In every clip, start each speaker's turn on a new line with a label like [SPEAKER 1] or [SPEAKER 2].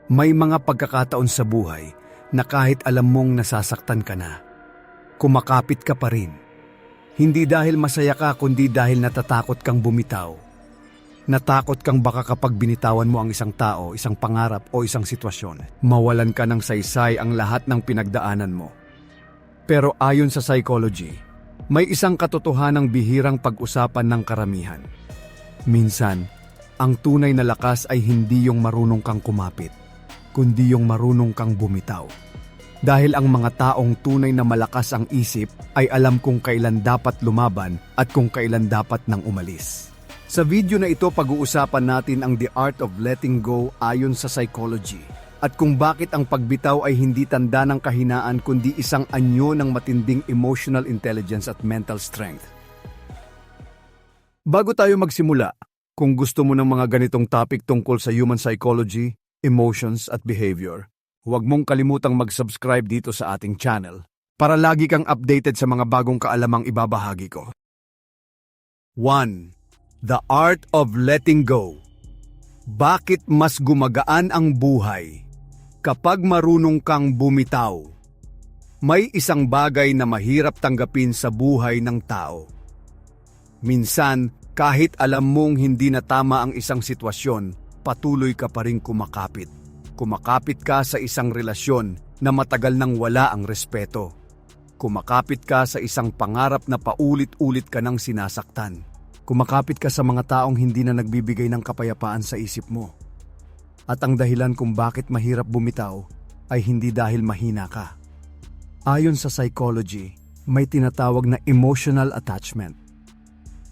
[SPEAKER 1] May mga pagkakataon sa buhay na kahit alam mong nasasaktan ka na, kumakapit ka pa rin. Hindi dahil masaya ka kundi dahil natatakot kang bumitaw. Natakot kang baka kapag binitawan mo ang isang tao, isang pangarap o isang sitwasyon, mawalan ka ng saysay ang lahat ng pinagdaanan mo. Pero ayon sa psychology, may isang katotohanang bihirang pag-usapan ng karamihan. Minsan, ang tunay na lakas ay hindi yung marunong kang kumapit, kundi yung marunong kang bumitaw. Dahil ang mga taong tunay na malakas ang isip ay alam kung kailan dapat lumaban at kung kailan dapat nang umalis. Sa video na ito, pag-uusapan natin ang the art of letting go ayon sa psychology at kung bakit ang pagbitaw ay hindi tanda ng kahinaan kundi isang anyo ng matinding emotional intelligence at mental strength. Bago tayo magsimula, kung gusto mo ng mga ganitong topic tungkol sa human psychology, emotions at behavior, huwag mong kalimutang mag-subscribe dito sa ating channel para lagi kang updated sa mga bagong kaalamang ibabahagi ko. 1. The art of letting go. Bakit mas gumagaan ang buhay kapag marunong kang bumitaw? May isang bagay na mahirap tanggapin sa buhay ng tao. Minsan, kahit alam mong hindi na tama ang isang sitwasyon, patuloy ka pa rin kumakapit. Kumakapit ka sa isang relasyon na matagal nang wala ang respeto. Kumakapit ka sa isang pangarap na paulit-ulit ka nang sinasaktan. Kumakapit ka sa mga taong hindi na nagbibigay ng kapayapaan sa isip mo. At ang dahilan kung bakit mahirap bumitaw ay hindi dahil mahina ka. Ayon sa psychology, may tinatawag na emotional attachment.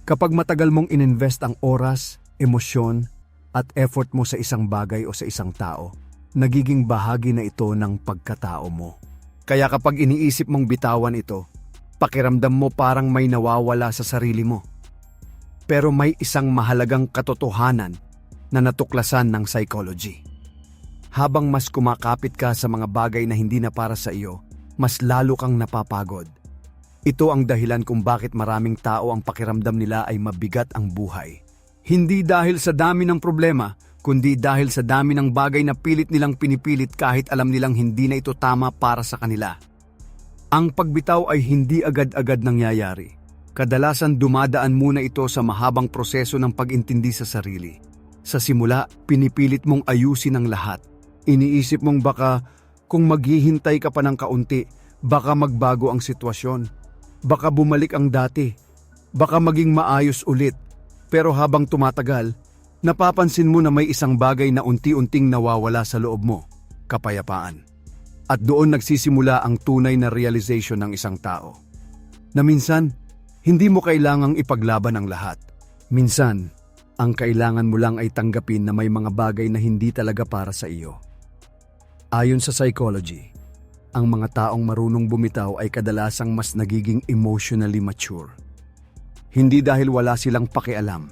[SPEAKER 1] Kapag matagal mong ininvest ang oras, emosyon, at effort mo sa isang bagay o sa isang tao, nagiging bahagi na ito ng pagkatao mo. Kaya kapag iniisip mong bitawan ito, pakiramdam mo parang may nawawala sa sarili mo. Pero may isang mahalagang katotohanan na natuklasan ng psychology. Habang mas kumakapit ka sa mga bagay na hindi na para sa iyo, mas lalo kang napapagod. Ito ang dahilan kung bakit maraming tao ang pakiramdam nila ay mabigat ang buhay. Hindi dahil sa dami ng problema, kundi dahil sa dami ng bagay na pilit nilang pinipilit kahit alam nilang hindi na ito tama para sa kanila. Ang pagbitaw ay hindi agad-agad nangyayari. Kadalasan dumadaan muna ito sa mahabang proseso ng pag-intindi sa sarili. Sa simula, pinipilit mong ayusin ang lahat. Iniisip mong baka kung maghihintay ka pa ng kaunti, baka magbago ang sitwasyon. Baka bumalik ang dati. Baka maging maayos ulit. Pero habang tumatagal, napapansin mo na may isang bagay na unti-unting nawawala sa loob mo, kapayapaan. At doon nagsisimula ang tunay na realization ng isang tao. Na minsan, hindi mo kailangang ipaglaban ang lahat. Minsan, ang kailangan mo lang ay tanggapin na may mga bagay na hindi talaga para sa iyo. Ayon sa psychology, ang mga taong marunong bumitaw ay kadalasang mas nagiging emotionally mature. Hindi dahil wala silang pakialam,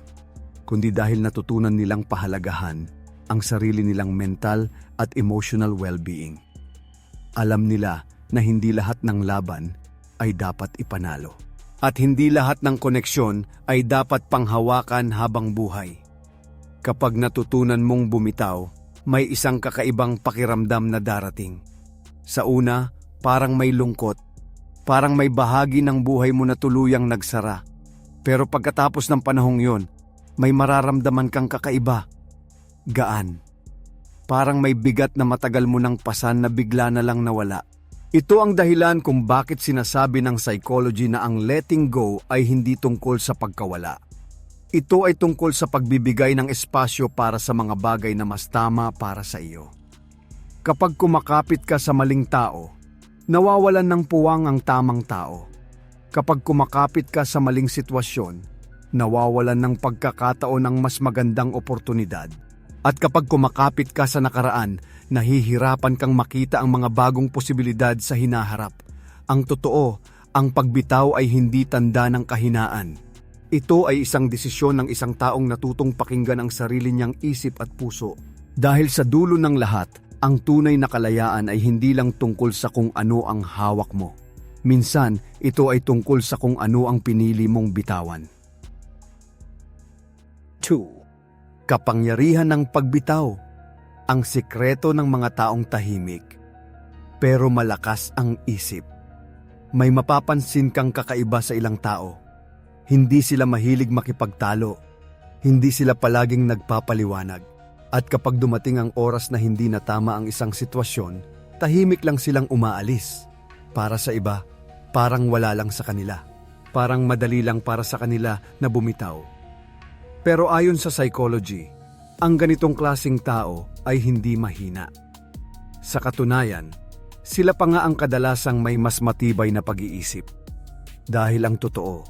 [SPEAKER 1] kundi dahil natutunan nilang pahalagahan ang sarili nilang mental at emotional well-being. Alam nila na hindi lahat ng laban ay dapat ipanalo. At hindi lahat ng koneksyon ay dapat panghawakan habang buhay. Kapag natutunan mong bumitaw, may isang kakaibang pakiramdam na darating. Sa una, parang may lungkot. Parang may bahagi ng buhay mo na tuluyang nagsara. Pero pagkatapos ng panahong yon, may mararamdaman kang kakaiba. Gaan. Parang may bigat na matagal mo nang pasan na bigla na lang nawala. Ito ang dahilan kung bakit sinasabi ng psychology na ang letting go ay hindi tungkol sa pagkawala. Ito ay tungkol sa pagbibigay ng espasyo para sa mga bagay na mas tama para sa iyo. Kapag kumakapit ka sa maling tao, nawawalan ng puwang ang tamang tao. Kapag kumakapit ka sa maling sitwasyon, nawawalan ng pagkakataon ng mas magandang oportunidad. At kapag kumakapit ka sa nakaraan, nahihirapan kang makita ang mga bagong posibilidad sa hinaharap. Ang totoo, ang pagbitaw ay hindi tanda ng kahinaan. Ito ay isang desisyon ng isang taong natutong pakinggan ang sarili niyang isip at puso. Dahil sa dulo ng lahat, ang tunay na kalayaan ay hindi lang tungkol sa kung ano ang hawak mo. Minsan, ito ay tungkol sa kung ano ang pinili mong bitawan. 2. Kapangyarihan ng pagbitaw. Ang sikreto ng mga taong tahimik, pero malakas ang isip. May mapapansin kang kakaiba sa ilang tao. Hindi sila mahilig makipagtalo. Hindi sila palaging nagpapaliwanag. At kapag dumating ang oras na hindi na tama ang isang sitwasyon, tahimik lang silang umaalis. Para sa iba, parang wala lang sa kanila. Parang madali lang para sa kanila na bumitaw. Pero ayon sa psychology, ang ganitong klaseng tao ay hindi mahina. Sa katunayan, sila pa nga ang kadalasang may mas matibay na pag-iisip. Dahil ang totoo,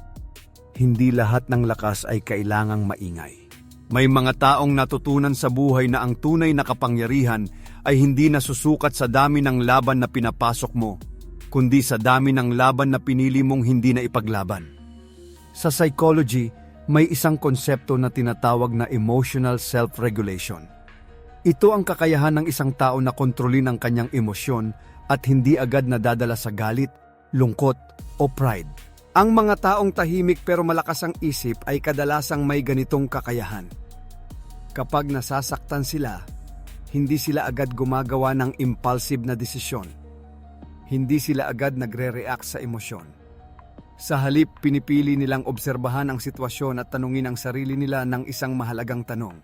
[SPEAKER 1] hindi lahat ng lakas ay kailangang maingay. May mga taong natutunan sa buhay na ang tunay na kapangyarihan ay hindi nasusukat sa dami ng laban na pinapasok mo, kundi sa dami ng laban na pinili mong hindi na ipaglaban. Sa psychology, may isang konsepto na tinatawag na emotional self-regulation. Ito ang kakayahan ng isang tao na kontrolin ang kanyang emosyon at hindi agad nadadala sa galit, lungkot o pride. Ang mga taong tahimik pero malakas ang isip ay kadalasang may ganitong kakayahan. Kapag nasasaktan sila, hindi sila agad gumagawa ng impulsive na desisyon. Hindi sila agad nagre-react sa emosyon. Sa halip, pinipili nilang obserbahan ang sitwasyon at tanungin ang sarili nila ng isang mahalagang tanong.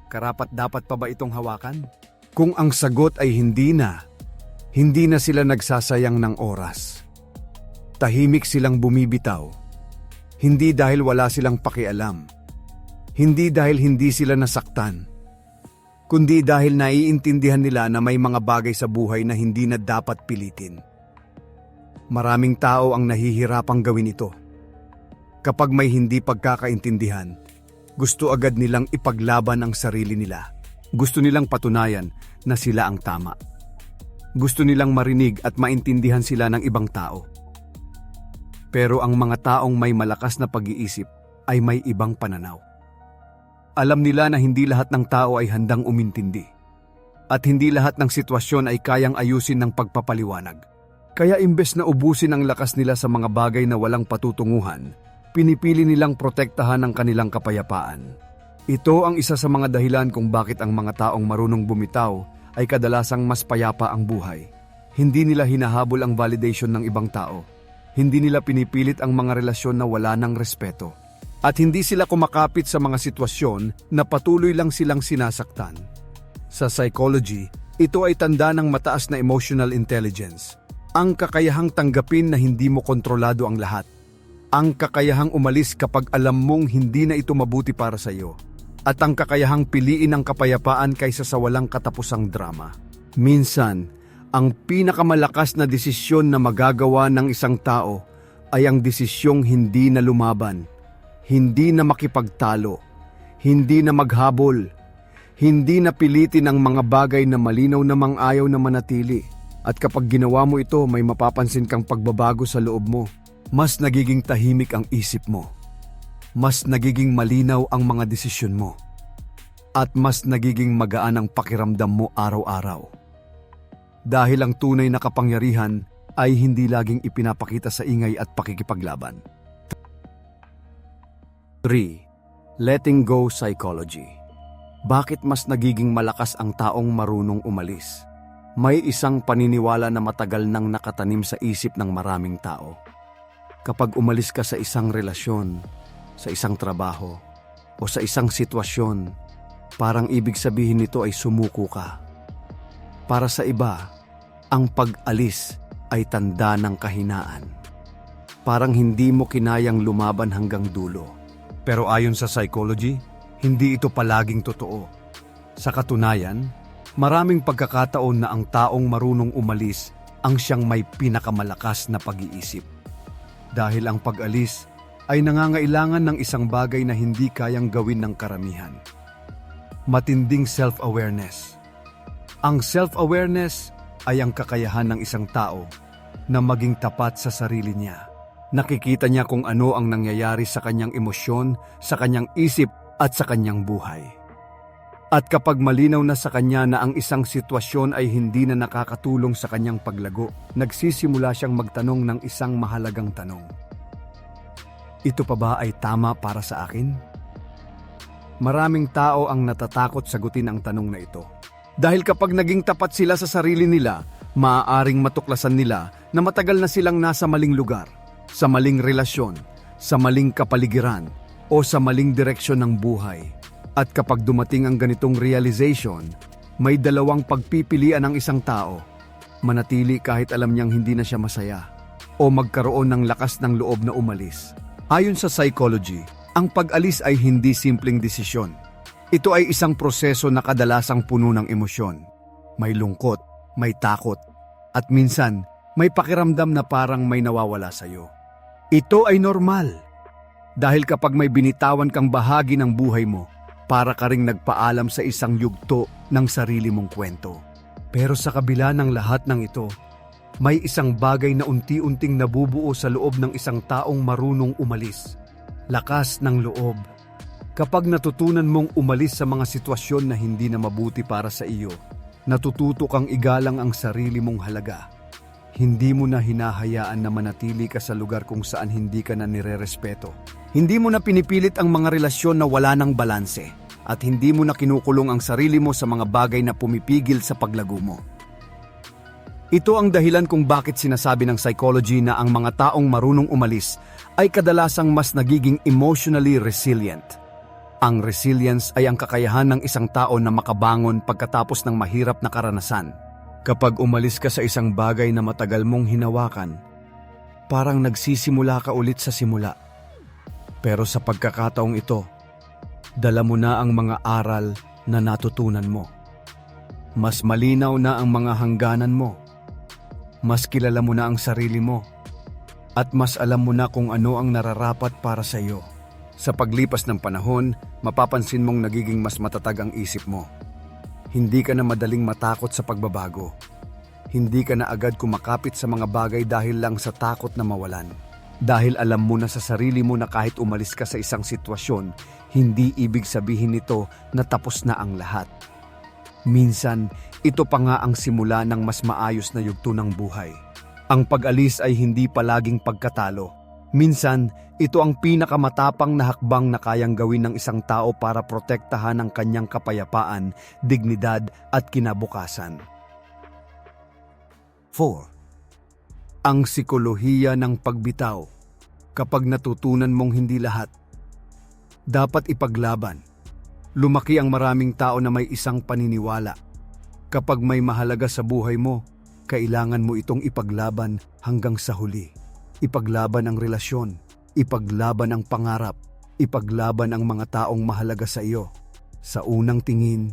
[SPEAKER 1] Karapat-dapat pa ba itong hawakan? Kung ang sagot ay hindi na sila nagsasayang ng oras. Tahimik silang bumibitaw. Hindi dahil wala silang pakialam. Hindi dahil hindi sila nasaktan. Kundi dahil naiintindihan nila na may mga bagay sa buhay na hindi na dapat pilitin. Maraming tao ang nahihirapang gawin ito. Kapag may hindi pagkakaintindihan, gusto agad nilang ipaglaban ang sarili nila. Gusto nilang patunayan na sila ang tama. Gusto nilang marinig at maintindihan sila ng ibang tao. Pero ang mga taong may malakas na pag-iisip ay may ibang pananaw. Alam nila na hindi lahat ng tao ay handang umintindi. At hindi lahat ng sitwasyon ay kayang ayusin ng pagpapaliwanag. Kaya imbes na ubusin ang lakas nila sa mga bagay na walang patutunguhan, pinipili nilang protektahan ang kanilang kapayapaan. Ito ang isa sa mga dahilan kung bakit ang mga taong marunong bumitaw ay kadalasang mas payapa ang buhay. Hindi nila hinahabol ang validation ng ibang tao. Hindi nila pinipilit ang mga relasyon na wala ng respeto. At hindi sila kumakapit sa mga sitwasyon na patuloy lang silang sinasaktan. Sa psychology, ito ay tanda ng mataas na emotional intelligence. Ang kakayahang tanggapin na hindi mo kontrolado ang lahat. Ang kakayahang umalis kapag alam mong hindi na ito mabuti para sa iyo. At ang kakayahang piliin ang kapayapaan kaysa sa walang katapusang drama. Minsan, ang pinakamalakas na desisyon na magagawa ng isang tao ay ang desisyong hindi na lumaban, hindi na makipagtalo, hindi na maghabol, hindi na pilitin ang mga bagay na malinaw namang ayaw na manatili. At kapag ginawa mo ito, may mapapansin kang pagbabago sa loob mo. Mas nagiging tahimik ang isip mo. Mas nagiging malinaw ang mga desisyon mo. At mas nagiging magaan ang pakiramdam mo araw-araw. Dahil ang tunay na kapangyarihan ay hindi laging ipinapakita sa ingay at pakikipaglaban. 3. Letting go psychology. Bakit mas nagiging malakas ang taong marunong umalis? May isang paniniwala na matagal nang nakatanim sa isip ng maraming tao. Kapag umalis ka sa isang relasyon, sa isang trabaho, o sa isang sitwasyon, parang ibig sabihin nito ay sumuko ka. Para sa iba, ang pag-alis ay tanda ng kahinaan. Parang hindi mo kinayang lumaban hanggang dulo. Pero ayon sa psychology, hindi ito palaging totoo. Sa katunayan, maraming pagkakataon na ang taong marunong umalis ang siyang may pinakamalakas na pag-iisip. Dahil ang pag-alis ay nangangailangan ng isang bagay na hindi kayang gawin ng karamihan. Matinding self-awareness. Ang self-awareness ay ang kakayahan ng isang tao na maging tapat sa sarili niya. Nakikita niya kung ano ang nangyayari sa kanyang emosyon, sa kanyang isip at sa kanyang buhay. At kapag malinaw na sa kanya na ang isang sitwasyon ay hindi na nakakatulong sa kanyang paglago, nagsisimula siyang magtanong ng isang mahalagang tanong. Ito pa ba ay tama para sa akin? Maraming tao ang natatakot sagutin ang tanong na ito. Dahil kapag naging tapat sila sa sarili nila, maaaring matuklasan nila na matagal na silang nasa maling lugar, sa maling relasyon, sa maling kapaligiran, o sa maling direksyon ng buhay. At kapag dumating ang ganitong realization, may dalawang pagpipilian ng isang tao. Manatili kahit alam niyang hindi na siya masaya, o magkaroon ng lakas ng loob na umalis. Ayon sa psychology, ang pag-alis ay hindi simpleng desisyon. Ito ay isang proseso na kadalasang puno ng emosyon. May lungkot, may takot, at minsan may pakiramdam na parang may nawawala sa iyo. Ito ay normal. Dahil kapag may binitawan kang bahagi ng buhay mo, para ka ring nagpaalam sa isang yugto ng sarili mong kwento. Pero sa kabila ng lahat ng ito, may isang bagay na unti-unting nabubuo sa loob ng isang taong marunong umalis. Lakas ng loob. Kapag natutunan mong umalis sa mga sitwasyon na hindi na mabuti para sa iyo, natututo kang igalang ang sarili mong halaga. Hindi mo na hinahayaan na manatili ka sa lugar kung saan hindi ka na nirerespeto. Hindi mo na pinipilit ang mga relasyon na wala ng balanse, at hindi mo na kinukulong ang sarili mo sa mga bagay na pumipigil sa paglago mo. Ito ang dahilan kung bakit sinasabi ng psychology na ang mga taong marunong umalis ay kadalasang mas nagiging emotionally resilient. Ang resilience ay ang kakayahan ng isang tao na makabangon pagkatapos ng mahirap na karanasan. Kapag umalis ka sa isang bagay na matagal mong hinawakan, parang nagsisimula ka ulit sa simula. Pero sa pagkakataong ito, dala mo na ang mga aral na natutunan mo. Mas malinaw na ang mga hangganan mo. Mas kilala mo na ang sarili mo. At mas alam mo na kung ano ang nararapat para sa iyo. Sa paglipas ng panahon, mapapansin mong nagiging mas matatag ang isip mo. Hindi ka na madaling matakot sa pagbabago. Hindi ka na agad kumakapit sa mga bagay dahil lang sa takot na mawalan. Dahil alam mo na sa sarili mo na kahit umalis ka sa isang sitwasyon, hindi ibig sabihin nito na tapos na ang lahat. Minsan, ito pa nga ang simula ng mas maayos na yugto ng buhay. Ang pag-alis ay hindi palaging pagkatalo. Minsan, ito ang pinakamatapang na hakbang na kayang gawin ng isang tao para protektahan ang kanyang kapayapaan, dignidad at kinabukasan. 4. Ang sikolohiya ng pagbitaw. Kapag natutunan mong hindi lahat, dapat ipaglaban. Lumaki ang maraming tao na may isang paniniwala. Kapag may mahalaga sa buhay mo, kailangan mo itong ipaglaban hanggang sa huli. Ipaglaban ang relasyon, ipaglaban ang pangarap, ipaglaban ang mga taong mahalaga sa iyo. Sa unang tingin,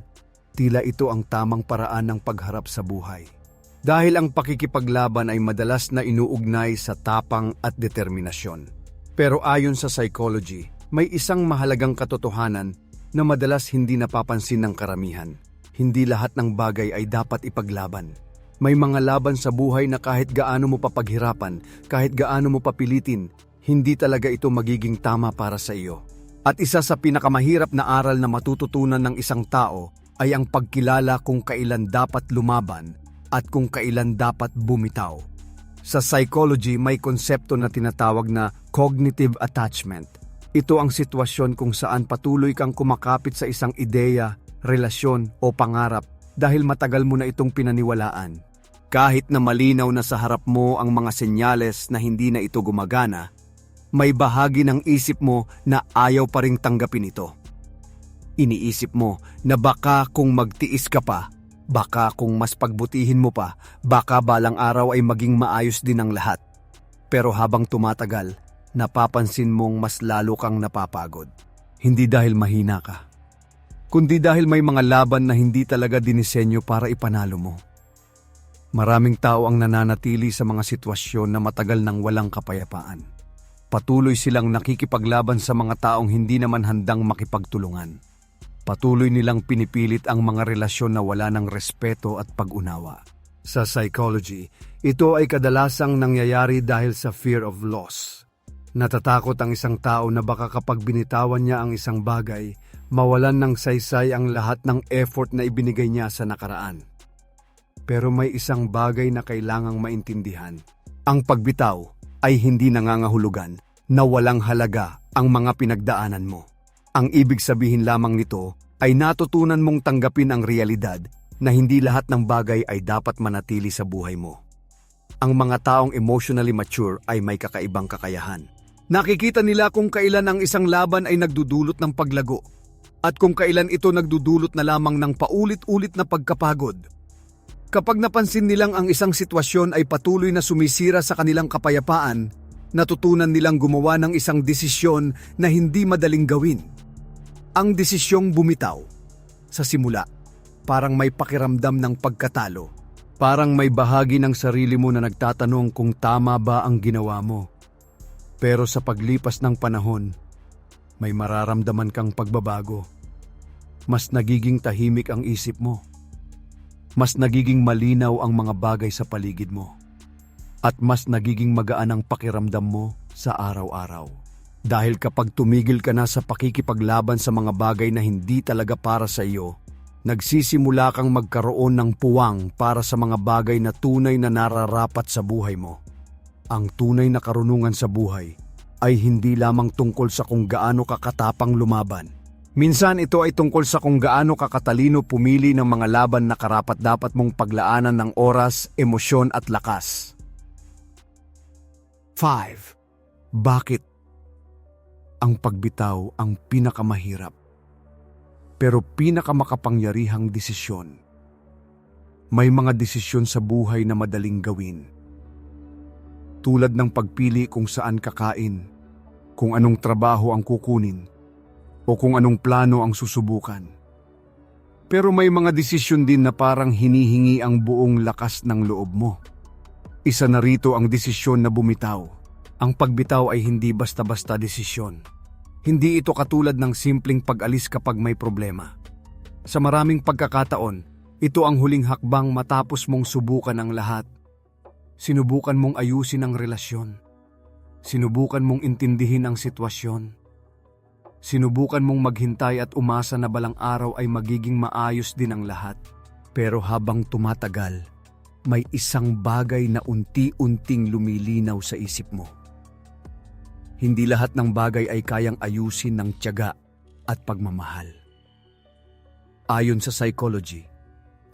[SPEAKER 1] tila ito ang tamang paraan ng pagharap sa buhay. Dahil ang pakikipaglaban ay madalas na inuugnay sa tapang at determinasyon. Pero ayon sa psychology, may isang mahalagang katotohanan na madalas hindi napapansin ng karamihan. Hindi lahat ng bagay ay dapat ipaglaban. May mga laban sa buhay na kahit gaano mo papaghirapan, kahit gaano mo papilitin, hindi talaga ito magiging tama para sa iyo. At isa sa pinakamahirap na aral na matututunan ng isang tao ay ang pagkilala kung kailan dapat lumaban at kung kailan dapat bumitaw. Sa psychology, may konsepto na tinatawag na cognitive attachment. Ito ang sitwasyon kung saan patuloy kang kumakapit sa isang ideya, relasyon o pangarap dahil matagal mo na itong pinaniwalaan. Kahit na malinaw na sa harap mo ang mga senyales na hindi na ito gumagana, may bahagi ng isip mo na ayaw pa ring tanggapin ito. Iniisip mo na baka kung magtiis ka pa, baka kung mas pagbutihin mo pa, baka balang araw ay maging maayos din ang lahat. Pero habang tumatagal, napapansin mong mas lalo kang napapagod. Hindi dahil mahina ka, kundi dahil may mga laban na hindi talaga dinisenyo para ipanalo mo. Maraming tao ang nananatili sa mga sitwasyon na matagal nang walang kapayapaan. Patuloy silang nakikipaglaban sa mga taong hindi naman handang makipagtulungan. Patuloy nilang pinipilit ang mga relasyon na wala ng respeto at pag-unawa. Sa psychology, ito ay kadalasang nangyayari dahil sa fear of loss. Natatakot ang isang tao na baka kapag binitawan niya ang isang bagay, mawalan ng saysay ang lahat ng effort na ibinigay niya sa nakaraan. Pero may isang bagay na kailangang maintindihan. Ang pagbitaw ay hindi nangangahulugan na walang halaga ang mga pinagdaanan mo. Ang ibig sabihin lamang nito ay natutunan mong tanggapin ang realidad na hindi lahat ng bagay ay dapat manatili sa buhay mo. Ang mga taong emotionally mature ay may kakaibang kakayahan. Nakikita nila kung kailan ang isang laban ay nagdudulot ng paglago at kung kailan ito nagdudulot na lamang ng paulit-ulit na pagkapagod. Kapag napansin nilang ang isang sitwasyon ay patuloy na sumisira sa kanilang kapayapaan, natutunan nilang gumawa ng isang desisyon na hindi madaling gawin. Ang desisyong bumitaw. Sa simula, parang may pakiramdam ng pagkatalo. Parang may bahagi ng sarili mo na nagtatanong kung tama ba ang ginawa mo. Pero sa paglipas ng panahon, may mararamdaman kang pagbabago. Mas nagiging tahimik ang isip mo. Mas nagiging malinaw ang mga bagay sa paligid mo. At mas nagiging magaan ang pakiramdam mo sa araw-araw. Dahil kapag tumigil ka na sa pakikipaglaban sa mga bagay na hindi talaga para sa iyo, nagsisimula kang magkaroon ng puwang para sa mga bagay na tunay na nararapat sa buhay mo. Ang tunay na karunungan sa buhay ay hindi lamang tungkol sa kung gaano kakatapang lumaban. Minsan ito ay tungkol sa kung gaano kakatalino pumili ng mga laban na karapat-dapat mong paglaanan ng oras, emosyon at lakas. 5. Bakit ang pagbitaw ang pinakamahirap pero pinakamakapangyarihang desisyon? May mga desisyon sa buhay na madaling gawin. Tulad ng pagpili kung saan kakain, kung anong trabaho ang kukunin, o kung anong plano ang susubukan. Pero may mga desisyon din na parang hinihingi ang buong lakas ng loob mo. Isa na rito ang desisyon na bumitaw. Ang pagbitaw ay hindi basta-basta desisyon. Hindi ito katulad ng simpleng pag-alis kapag may problema. Sa maraming pagkakataon, ito ang huling hakbang matapos mong subukan ang lahat. Sinubukan mong ayusin ang relasyon. Sinubukan mong intindihin ang sitwasyon. Sinubukan mong maghintay at umasa na balang araw ay magiging maayos din ang lahat. Pero habang tumatagal, may isang bagay na unti-unting lumilinaw sa isip mo. Hindi lahat ng bagay ay kayang ayusin ng tiyaga at pagmamahal. Ayon sa psychology,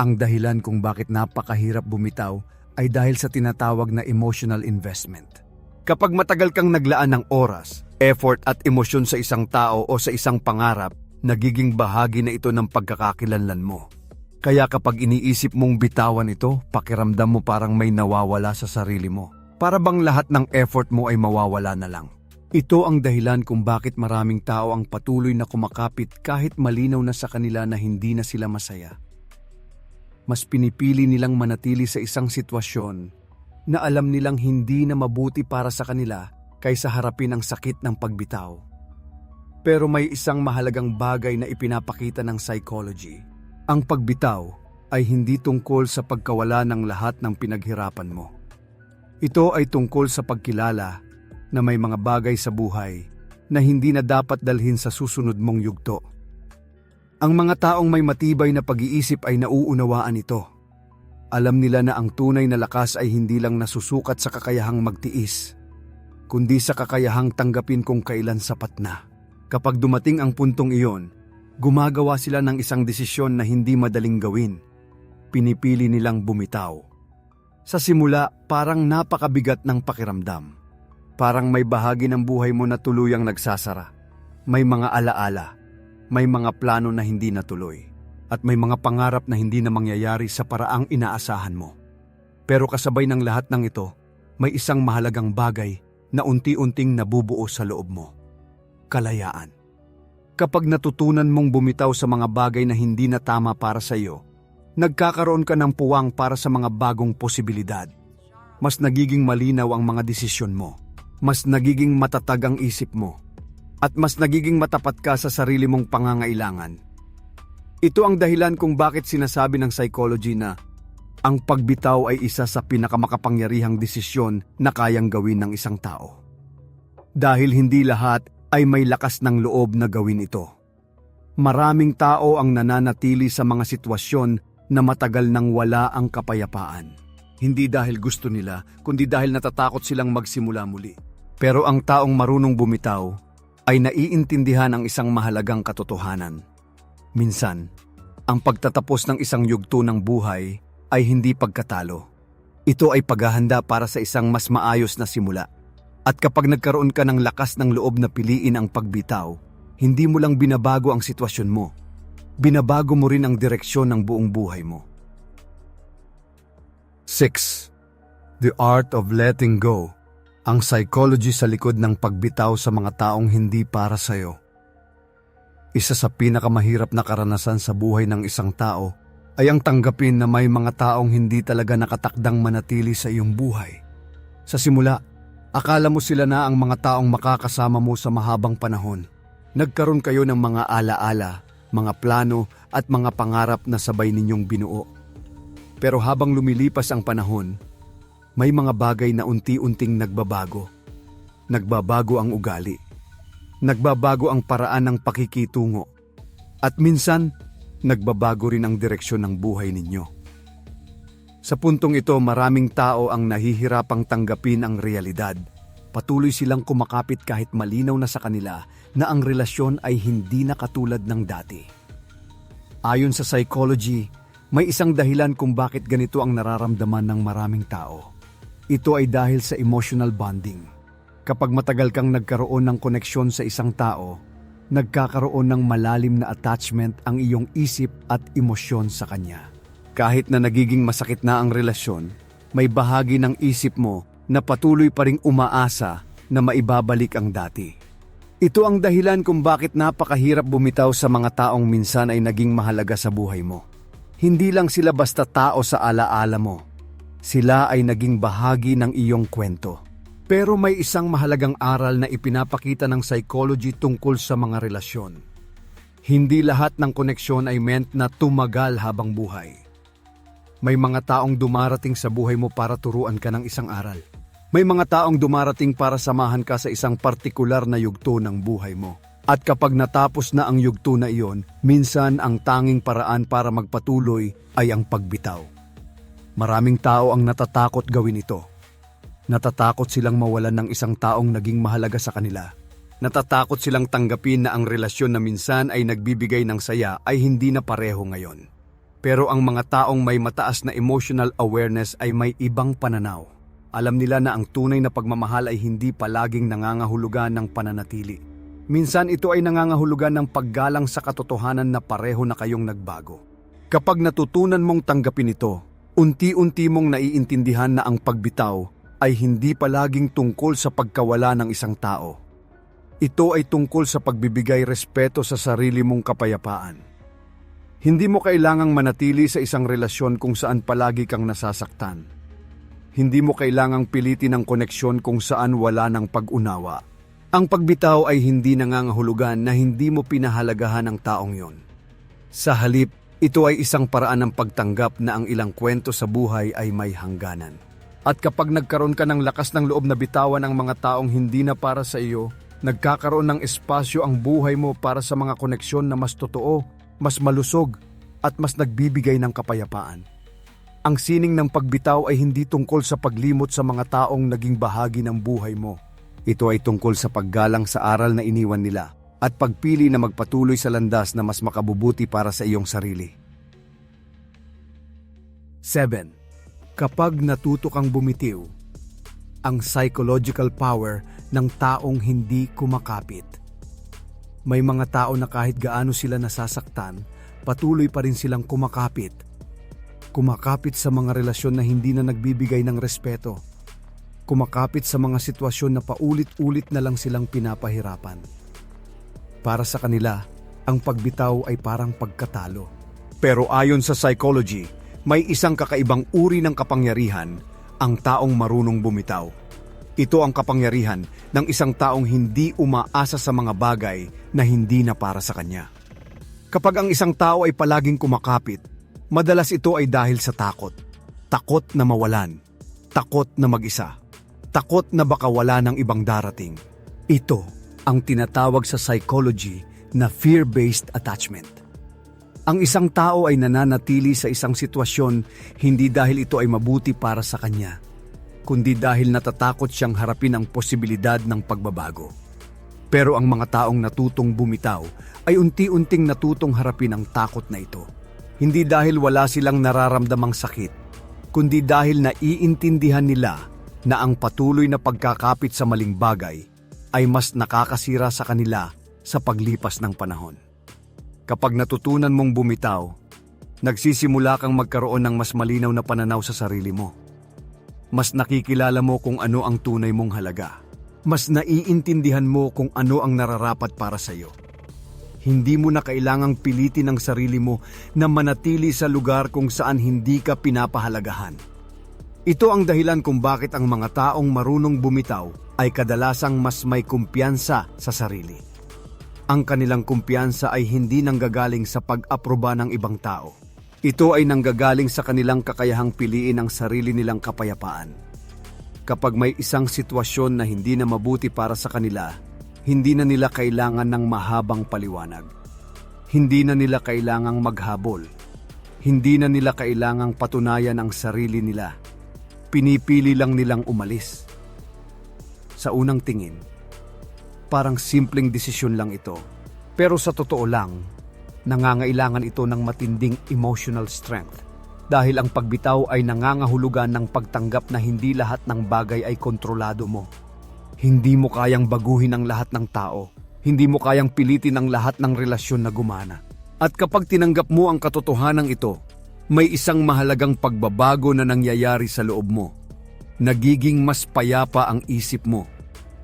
[SPEAKER 1] ang dahilan kung bakit napakahirap bumitaw ay dahil sa tinatawag na emotional investment. Kapag matagal kang naglaan ng oras, effort at emosyon sa isang tao o sa isang pangarap, nagiging bahagi na ito ng pagkakakilanlan mo. Kaya kapag iniisip mong bitawan ito, pakiramdam mo parang may nawawala sa sarili mo. Para bang lahat ng effort mo ay mawawala na lang. Ito ang dahilan kung bakit maraming tao ang patuloy na kumakapit kahit malinaw na sa kanila na hindi na sila masaya. Mas pinipili nilang manatili sa isang sitwasyon na alam nilang hindi na mabuti para sa kanila kaysa harapin ang sakit ng pagbitaw. Pero may isang mahalagang bagay na ipinapakita ng psychology. Ang pagbitaw ay hindi tungkol sa pagkawala ng lahat ng pinaghirapan mo. Ito ay tungkol sa pagkilala na may mga bagay sa buhay na hindi na dapat dalhin sa susunod mong yugto. Ang mga taong may matibay na pag-iisip ay nauunawaan ito. Alam nila na ang tunay na lakas ay hindi lang nasusukat sa kakayahang magtiis, kundi sa kakayahang tanggapin kung kailan sapat na. Kapag dumating ang puntong iyon, gumagawa sila ng isang desisyon na hindi madaling gawin. Pinipili nilang bumitaw. Sa simula, parang napakabigat ng pakiramdam. Parang may bahagi ng buhay mo na tuluyang nagsasara. May mga alaala, may mga plano na hindi natuloy, at may mga pangarap na hindi na mangyayari sa paraang inaasahan mo. Pero kasabay ng lahat ng ito, may isang mahalagang bagay na unti-unting nabubuo sa loob mo. Kalayaan. Kapag natutunan mong bumitaw sa mga bagay na hindi na tama para sa iyo, nagkakaroon ka ng puwang para sa mga bagong posibilidad. Mas nagiging malinaw ang mga desisyon mo. Mas nagiging matatag ang isip mo. At mas nagiging matapat ka sa sarili mong pangangailangan. Ito ang dahilan kung bakit sinasabi ng psychology na ang pagbitaw ay isa sa pinakamakapangyarihang desisyon na kayang gawin ng isang tao. Dahil hindi lahat ay may lakas ng loob na gawin ito. Maraming tao ang nananatili sa mga sitwasyon na matagal nang wala ang kapayapaan. Hindi dahil gusto nila, kundi dahil natatakot silang magsimula muli. Pero ang taong marunong bumitaw ay naiintindihan ang isang mahalagang katotohanan. Minsan, Ang pagtatapos ng isang yugto ng buhay ay hindi pagkatalo. Ito ay paghahanda para sa isang mas maayos na simula. At kapag nagkaroon ka ng lakas ng loob na piliin ang pagbitaw, hindi mo lang binabago ang sitwasyon mo. Binabago mo rin ang direksyon ng buong buhay mo. 6. The Art of Letting Go. Ang psychology sa likod ng pagbitaw sa mga taong hindi para sa'yo. Isa sa pinakamahirap na karanasan sa buhay ng isang tao ay ang tanggapin na may mga taong hindi talaga nakatakdang manatili sa iyong buhay. Sa simula, akala mo sila na ang mga taong makakasama mo sa mahabang panahon. Nagkaroon kayo ng mga alaala, mga plano at mga pangarap na sabay ninyong binuo. Pero habang lumilipas ang panahon, may mga bagay na unti-unting nagbabago. Nagbabago ang ugali. Nagbabago ang paraan ng pakikitungo. At minsan, nagbabago rin ang direksyon ng buhay ninyo. Sa puntong ito, maraming tao ang nahihirapang tanggapin ang realidad. Patuloy silang kumakapit kahit malinaw na sa kanila na ang relasyon ay hindi na katulad ng dati. Ayon sa psychology, may isang dahilan kung bakit ganito ang nararamdaman ng maraming tao. Ito ay dahil sa emotional bonding. Kapag matagal kang nagkaroon ng koneksyon sa isang tao, nagkakaroon ng malalim na attachment ang iyong isip at emosyon sa kanya. Kahit na nagiging masakit na ang relasyon, may bahagi ng isip mo na patuloy pa ring umaasa na maibabalik ang dati. Ito ang dahilan kung bakit napakahirap bumitaw sa mga taong minsan ay naging mahalaga sa buhay mo. Hindi lang sila basta tao sa alaala mo. Sila ay naging bahagi ng iyong kwento. Pero may isang mahalagang aral na ipinapakita ng psychology tungkol sa mga relasyon. Hindi lahat ng koneksyon ay meant na tumagal habang buhay. May mga taong dumarating sa buhay mo para turuan ka ng isang aral. May mga taong dumarating para samahan ka sa isang partikular na yugto ng buhay mo. At kapag natapos na ang yugto na iyon, minsan ang tanging paraan para magpatuloy ay ang pagbitaw. Maraming tao ang natatakot gawin ito. Natatakot silang mawalan ng isang taong naging mahalaga sa kanila. Natatakot silang tanggapin na ang relasyon na minsan ay nagbibigay ng saya ay hindi na pareho ngayon. Pero ang mga taong may mataas na emotional awareness ay may ibang pananaw. Alam nila na ang tunay na pagmamahal ay hindi palaging nangangahulugan ng pananatili. Minsan ito ay nangangahulugan ng paggalang sa katotohanan na pareho na kayong nagbago. Kapag natutunan mong tanggapin ito, unti-unti mong naiintindihan na ang pagbitaw ay hindi palaging tungkol sa pagkawala ng isang tao. Ito ay tungkol sa pagbibigay respeto sa sarili mong kapayapaan. Hindi mo kailangang manatili sa isang relasyon kung saan palagi kang nasasaktan. Hindi mo kailangang pilitin ang koneksyon kung saan wala ng pag-unawa. Ang pagbitaw ay hindi nangangahulugan na hindi mo pinahalagahan ang taong yon. Sa halip, ito ay isang paraan ng pagtanggap na ang ilang kwento sa buhay ay may hangganan. At kapag nagkaroon ka ng lakas ng loob na bitawan ang mga taong hindi na para sa iyo, nagkakaroon ng espasyo ang buhay mo para sa mga koneksyon na mas totoo, mas malusog, at mas nagbibigay ng kapayapaan. Ang sining ng pagbitaw ay hindi tungkol sa paglimot sa mga taong naging bahagi ng buhay mo. Ito ay tungkol sa paggalang sa aral na iniwan nila at pagpili na magpatuloy sa landas na mas makabubuti para sa iyong sarili. 7. Kapag natuto kang bumitiw, ang psychological power ng taong hindi kumakapit. May mga tao na kahit gaano sila nasasaktan, patuloy pa rin silang kumakapit. Kumakapit sa mga relasyon na hindi na nagbibigay ng respeto. Kumakapit sa mga sitwasyon na paulit-ulit na lang silang pinapahirapan. Para sa kanila, ang pagbitaw ay parang pagkatalo. Pero ayon sa psychology, may isang kakaibang uri ng kapangyarihan, ang taong marunong bumitaw. Ito ang kapangyarihan ng isang taong hindi umaasa sa mga bagay na hindi na para sa kanya. Kapag ang isang tao ay palaging kumakapit, madalas ito ay dahil sa takot. Takot na mawalan. Takot na mag-isa. Takot na baka wala ng ibang darating. Ito ang tinatawag sa psychology na fear-based attachment. Ang isang tao ay nananatili sa isang sitwasyon hindi dahil ito ay mabuti para sa kanya, kundi dahil natatakot siyang harapin ang posibilidad ng pagbabago. Pero ang mga taong natutong bumitaw ay unti-unting natutong harapin ang takot na ito. Hindi dahil wala silang nararamdamang sakit, kundi dahil naiintindihan nila na ang patuloy na pagkakapit sa maling bagay ay mas nakakasira sa kanila sa paglipas ng panahon. Kapag natutunan mong bumitaw, nagsisimula kang magkaroon ng mas malinaw na pananaw sa sarili mo. Mas nakikilala mo kung ano ang tunay mong halaga. Mas naiintindihan mo kung ano ang nararapat para sa iyo. Hindi mo na kailangang pilitin ang sarili mo na manatili sa lugar kung saan hindi ka pinapahalagahan. Ito ang dahilan kung bakit ang mga taong marunong bumitaw ay kadalasang mas may kumpiyansa sa sarili. Ang kanilang kumpiyansa ay hindi nanggagaling sa pag-aproba ng ibang tao. Ito ay nanggagaling sa kanilang kakayahang piliin ang sarili nilang kapayapaan. Kapag may isang sitwasyon na hindi na mabuti para sa kanila, hindi na nila kailangan ng mahabang paliwanag. Hindi na nila kailangang maghabol. Hindi na nila kailangang patunayan ang sarili nila. Pinipili lang nilang umalis. Sa unang tingin, parang simpleng desisyon lang ito. Pero sa totoo lang, nangangailangan ito ng matinding emotional strength. Dahil ang pagbitaw ay nangangahulugan ng pagtanggap na hindi lahat ng bagay ay kontrolado mo. Hindi mo kayang baguhin ang lahat ng tao. Hindi mo kayang pilitin ang lahat ng relasyon na gumana. At kapag tinanggap mo ang katotohanan ito, may isang mahalagang pagbabago na nangyayari sa loob mo. Nagiging mas payapa ang isip mo.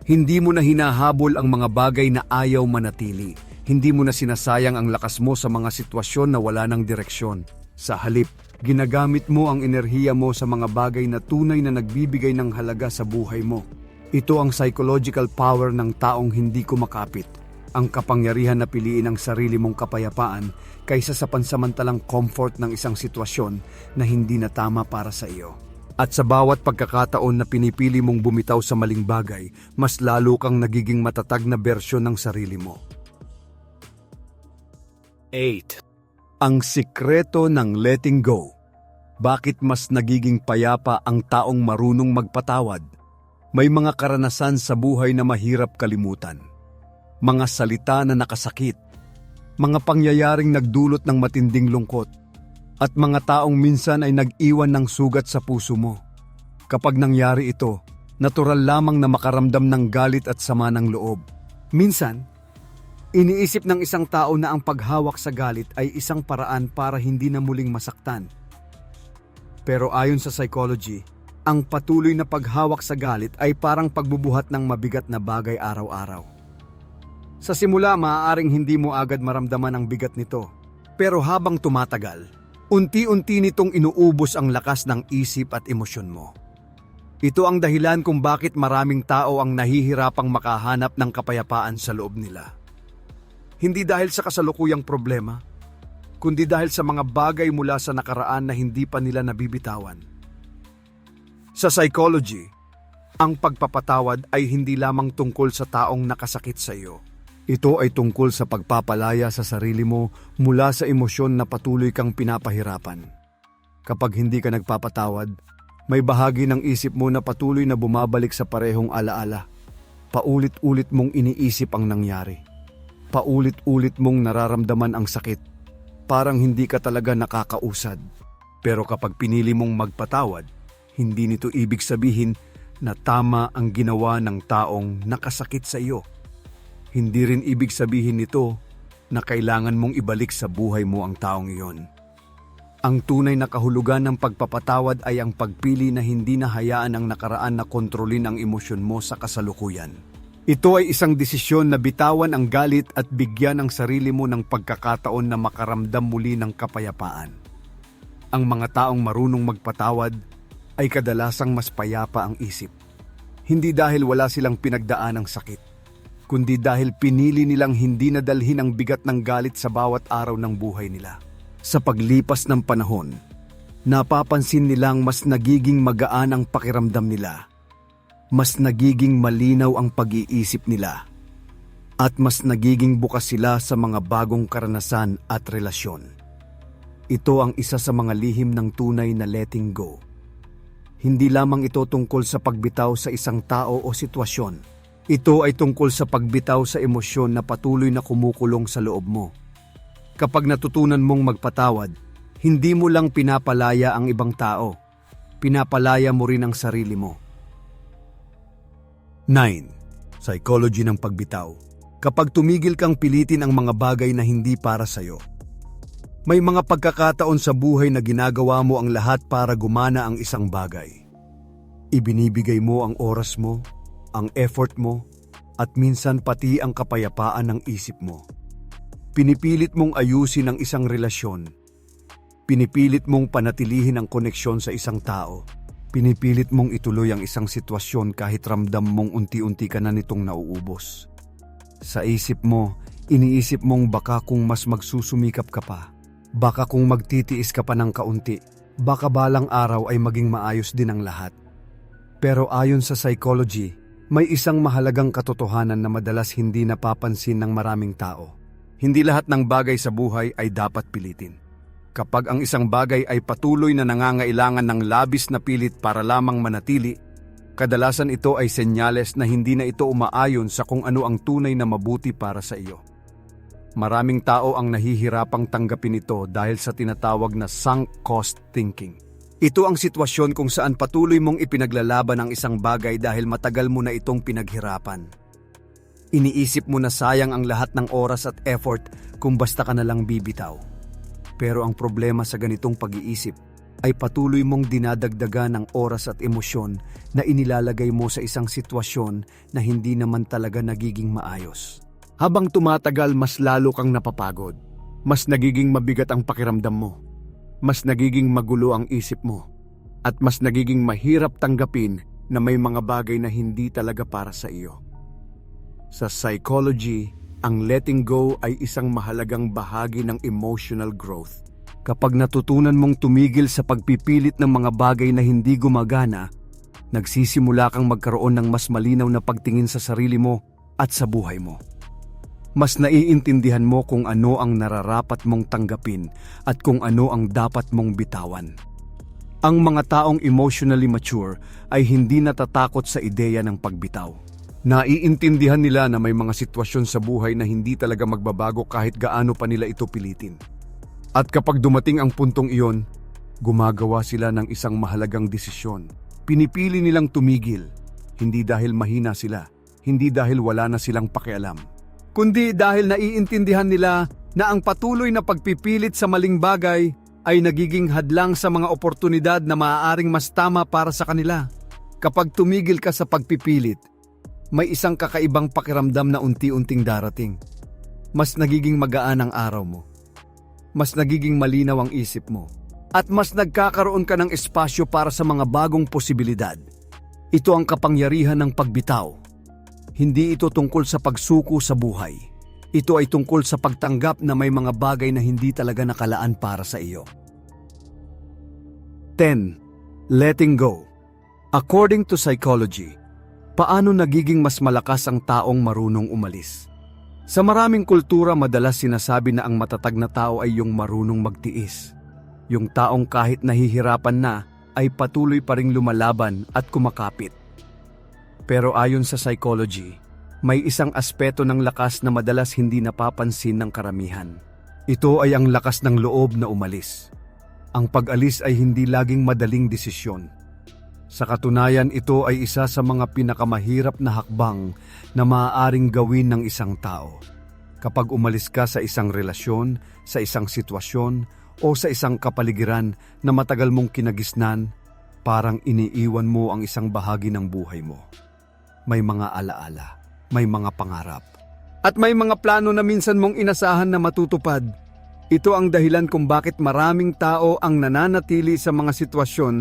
[SPEAKER 1] Hindi mo na hinahabol ang mga bagay na ayaw manatili. Hindi mo na sinasayang ang lakas mo sa mga sitwasyon na wala ng direksyon. Sa halip, ginagamit mo ang enerhiya mo sa mga bagay na tunay na nagbibigay ng halaga sa buhay mo. Ito ang psychological power ng taong hindi kumakapit, ang kapangyarihan na piliin ang sarili mong kapayapaan kaysa sa pansamantalang comfort ng isang sitwasyon na hindi na tama para sa iyo. At sa bawat pagkakataon na pinipili mong bumitaw sa maling bagay, mas lalo kang nagiging matatag na bersyon ng sarili mo. 8. Ang sikreto ng letting go. Bakit mas nagiging payapa ang taong marunong magpatawad? May mga karanasan sa buhay na mahirap kalimutan. Mga salita na nakasakit. Mga pangyayaring nagdulot ng matinding lungkot. At mga taong minsan ay nag-iwan ng sugat sa puso mo. Kapag nangyari ito, natural lamang na makaramdam ng galit at sama ng loob. Minsan, iniisip ng isang tao na ang paghawak sa galit ay isang paraan para hindi na muling masaktan. Pero ayon sa psychology, ang patuloy na paghawak sa galit ay parang pagbubuhat ng mabigat na bagay araw-araw. Sa simula, maaaring hindi mo agad maramdaman ang bigat nito. Pero habang tumatagal, unti-unti nitong inuubos ang lakas ng isip at emosyon mo. Ito ang dahilan kung bakit maraming tao ang nahihirapang makahanap ng kapayapaan sa loob nila. Hindi dahil sa kasalukuyang problema, kundi dahil sa mga bagay mula sa nakaraan na hindi pa nila nabibitawan. Sa psychology, ang pagpapatawad ay hindi lamang tungkol sa taong nakasakit sa iyo. Ito ay tungkol sa pagpapalaya sa sarili mo mula sa emosyon na patuloy kang pinapahirapan. Kapag hindi ka nagpapatawad, may bahagi ng isip mo na patuloy na bumabalik sa parehong alaala. Paulit-ulit mong iniisip ang nangyari. Paulit-ulit mong nararamdaman ang sakit. Parang hindi ka talaga nakakausad. Pero kapag pinili mong magpatawad, hindi nito ibig sabihin na tama ang ginawa ng taong nakasakit sa iyo. Hindi rin ibig sabihin nito na kailangan mong ibalik sa buhay mo ang taong iyon. Ang tunay na kahulugan ng pagpapatawad ay ang pagpili na hindi na hayaan ang nakaraan na kontrolin ang emosyon mo sa kasalukuyan. Ito ay isang desisyon na bitawan ang galit at bigyan ang sarili mo ng pagkakataon na makaramdam muli ng kapayapaan. Ang mga taong marunong magpatawad ay kadalasang mas payapa ang isip. Hindi dahil wala silang pinagdaan ng sakit, kundi dahil pinili nilang hindi nadalhin ang bigat ng galit sa bawat araw ng buhay nila. Sa paglipas ng panahon, napapansin nilang mas nagiging magaan ang pakiramdam nila, mas nagiging malinaw ang pag-iisip nila, at mas nagiging bukas sila sa mga bagong karanasan at relasyon. Ito ang isa sa mga lihim ng tunay na letting go. Hindi lamang ito tungkol sa pagbitaw sa isang tao o sitwasyon. Ito ay tungkol sa pagbitaw sa emosyon na patuloy na kumukulong sa loob mo. Kapag natutunan mong magpatawad, Hindi mo lang pinapalaya ang ibang tao, pinapalaya mo rin ang sarili mo. 9. Psychology ng pagbitaw. Kapag tumigil kang pilitin ang mga bagay na hindi para sa'yo. May mga pagkakataon sa buhay na ginagawa mo ang lahat para gumana ang isang bagay. Ibinibigay mo ang oras mo, ang effort mo, at minsan pati ang kapayapaan ng isip mo. Pinipilit mong ayusin ang isang relasyon. Pinipilit mong panatilihin ang koneksyon sa isang tao. Pinipilit mong ituloy ang isang sitwasyon kahit ramdam mong unti-unti ka na nitong nauubos. Sa isip mo, iniisip mong baka kung mas magsusumikap ka pa. Baka kung magtitiis ka pa ng kaunti, baka balang araw ay maging maayos din ang lahat. Pero ayon sa psychology, may isang mahalagang katotohanan na madalas hindi napapansin ng maraming tao. Hindi lahat ng bagay sa buhay ay dapat pilitin. Kapag ang isang bagay ay patuloy na nangangailangan ng labis na pilit para lamang manatili, kadalasan ito ay senyales na hindi na ito umaayon sa kung ano ang tunay na mabuti para sa iyo. Maraming tao ang nahihirapang tanggapin ito dahil sa tinatawag na sunk cost thinking. Ito ang sitwasyon kung saan patuloy mong ipinaglalaban ang isang bagay dahil matagal mo na itong pinaghirapan. Iniisip mo na sayang ang lahat ng oras at effort kung basta ka na lang bibitaw. Pero ang problema sa ganitong pag-iisip ay patuloy mong dinadagdagan ng oras at emosyon na inilalagay mo sa isang sitwasyon na hindi naman talaga nagiging maayos. Habang tumatagal, mas lalo kang napapagod. Mas nagiging mabigat ang pakiramdam mo. Mas nagiging magulo ang isip mo. At mas nagiging mahirap tanggapin na may mga bagay na hindi talaga para sa iyo. Sa psychology, ang letting go ay isang mahalagang bahagi ng emotional growth. Kapag natutunan mong tumigil sa pagpipilit ng mga bagay na hindi gumagana, nagsisimula kang magkaroon ng mas malinaw na pagtingin sa sarili mo at sa buhay mo. Mas naiintindihan mo kung ano ang nararapat mong tanggapin at kung ano ang dapat mong bitawan. Ang mga taong emotionally mature ay hindi natatakot sa ideya ng pagbitaw. Naiintindihan nila na may mga sitwasyon sa buhay na hindi talaga magbabago kahit gaano pa nila ito pilitin. At kapag dumating ang puntong iyon, gumagawa sila ng isang mahalagang desisyon. Pinipili nilang tumigil, hindi dahil mahina sila, hindi dahil wala na silang pakialam, kundi dahil naiintindihan nila na ang patuloy na pagpipilit sa maling bagay ay nagiging hadlang sa mga oportunidad na maaaring mas tama para sa kanila. Kapag tumigil ka sa pagpipilit, may isang kakaibang pakiramdam na unti-unting darating. Mas nagiging magaan ang araw mo. Mas nagiging malinaw ang isip mo. At mas nagkakaroon ka ng espasyo para sa mga bagong posibilidad. Ito ang kapangyarihan ng pagbitaw. Hindi ito tungkol sa pagsuko sa buhay. Ito ay tungkol sa pagtanggap na may mga bagay na hindi talaga nakalaan para sa iyo. 10. Letting go. According to psychology, paano nagiging mas malakas ang taong marunong umalis? Sa maraming kultura, madalas sinasabi na ang matatag na tao ay yung marunong magtiis. Yung taong kahit nahihirapan na, ay patuloy pa ring lumalaban at kumakapit. Pero ayon sa psychology, may isang aspeto ng lakas na madalas hindi napapansin ng karamihan. Ito ay ang lakas ng loob na umalis. Ang pag-alis ay hindi laging madaling desisyon. Sa katunayan, ito ay isa sa mga pinakamahirap na hakbang na maaaring gawin ng isang tao. Kapag umalis ka sa isang relasyon, sa isang sitwasyon, o sa isang kapaligiran na matagal mong kinagisnan, parang iniiwan mo ang isang bahagi ng buhay mo. May mga alaala, may mga pangarap, at may mga plano na minsan mong inasahan na matutupad. Ito ang dahilan kung bakit maraming tao ang nananatili sa mga sitwasyon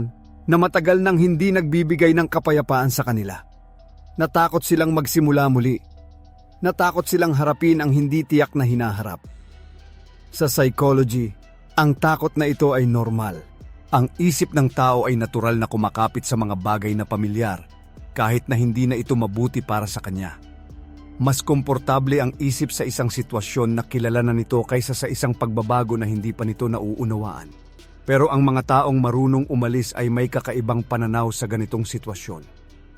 [SPEAKER 1] na matagal nang hindi nagbibigay ng kapayapaan sa kanila. Natakot silang magsimula muli. Natakot silang harapin ang hindi tiyak na hinaharap. Sa psychology, ang takot na ito ay normal. Ang isip ng tao ay natural na kumakapit sa mga bagay na pamilyar, kahit na hindi na ito mabuti para sa kanya. Mas komportable ang isip sa isang sitwasyon na kilala na nito kaysa sa isang pagbabago na hindi pa nito nauunawaan. Pero ang mga taong marunong umalis ay may kakaibang pananaw sa ganitong sitwasyon.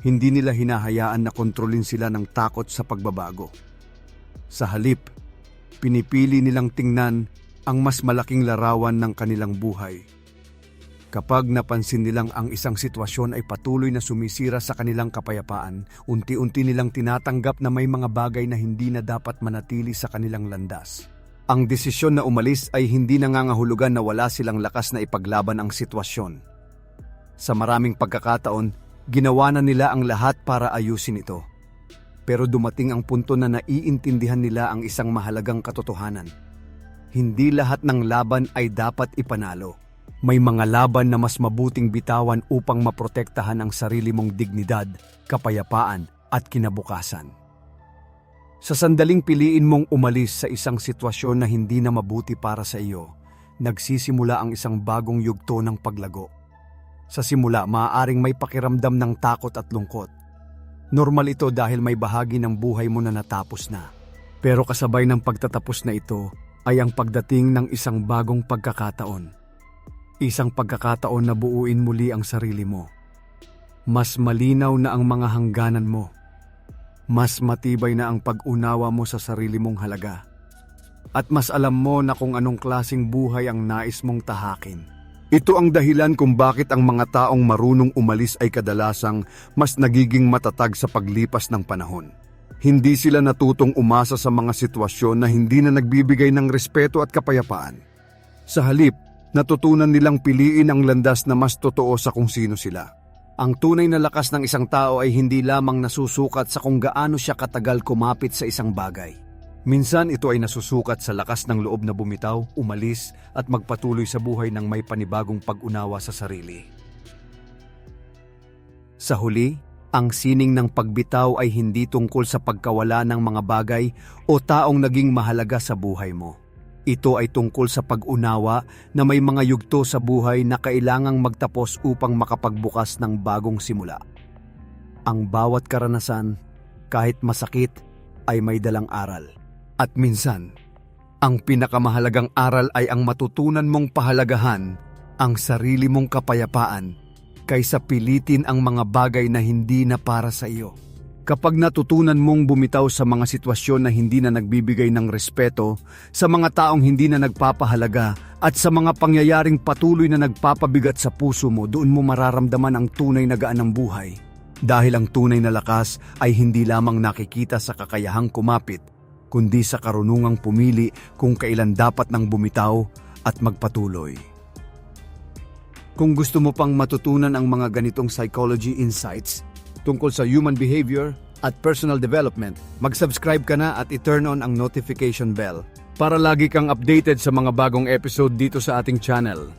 [SPEAKER 1] Hindi nila hinahayaan na kontrolin sila ng takot sa pagbabago. Sa halip, pinipili nilang tingnan ang mas malaking larawan ng kanilang buhay. Kapag napansin nilang ang isang sitwasyon ay patuloy na sumisira sa kanilang kapayapaan, unti-unti nilang tinatanggap na may mga bagay na hindi na dapat manatili sa kanilang landas. Ang desisyon na umalis ay hindi nangangahulugan na wala silang lakas na ipaglaban ang sitwasyon. Sa maraming pagkakataon, ginawa na nila ang lahat para ayusin ito. Pero dumating ang punto na naiintindihan nila ang isang mahalagang katotohanan. Hindi lahat ng laban ay dapat ipanalo. May mga laban na mas mabuting bitawan upang maprotektahan ang sarili mong dignidad, kapayapaan at kinabukasan. Sa sandaling piliin mong umalis sa isang sitwasyon na hindi na mabuti para sa iyo, nagsisimula ang isang bagong yugto ng paglago. Sa simula, maaaring may pakiramdam ng takot at lungkot. Normal ito dahil may bahagi ng buhay mo na natapos na. Pero kasabay ng pagtatapos na ito ay ang pagdating ng isang bagong pagkakataon. Isang pagkakataon na buuin muli ang sarili mo. Mas malinaw na ang mga hangganan mo. Mas matibay na ang pag-unawa mo sa sarili mong halaga. At mas alam mo na kung anong klaseng buhay ang nais mong tahakin. Ito ang dahilan kung bakit ang mga taong marunong umalis ay kadalasang mas nagiging matatag sa paglipas ng panahon. Hindi sila natutong umasa sa mga sitwasyon na hindi na nagbibigay ng respeto at kapayapaan. Sa halip, natutunan nilang piliin ang landas na mas totoo sa kung sino sila. Ang tunay na lakas ng isang tao ay hindi lamang nasusukat sa kung gaano siya katagal kumapit sa isang bagay. Minsan ito ay nasusukat sa lakas ng loob na bumitaw, umalis at magpatuloy sa buhay ng may panibagong pag-unawa sa sarili. Sa huli, ang sining ng pagbitaw ay hindi tungkol sa pagkawala ng mga bagay o taong naging mahalaga sa buhay mo. Ito ay tungkol sa pag-unawa na may mga yugto sa buhay na kailangang magtapos upang makapagbukas ng bagong simula. Ang bawat karanasan, kahit masakit, ay may dalang aral. At minsan, ang pinakamahalagang aral ay ang matutunan mong pahalagahan ang sarili mong kapayapaan kaysa pilitin ang mga bagay na hindi na para sa iyo. Kapag natutunan mong bumitaw sa mga sitwasyon na hindi na nagbibigay ng respeto, sa mga taong hindi na nagpapahalaga, at sa mga pangyayaring patuloy na nagpapabigat sa puso mo, doon mo mararamdaman ang tunay na gaan ng buhay. Dahil ang tunay na lakas ay hindi lamang nakikita sa kakayahang kumapit, kundi sa karunungang pumili kung kailan dapat nang bumitaw at magpatuloy. Kung gusto mo pang matutunan ang mga ganitong psychology insights tungkol sa human behavior at personal development, mag-subscribe ka na at i-turn on ang notification bell para lagi kang updated sa mga bagong episode dito sa ating channel.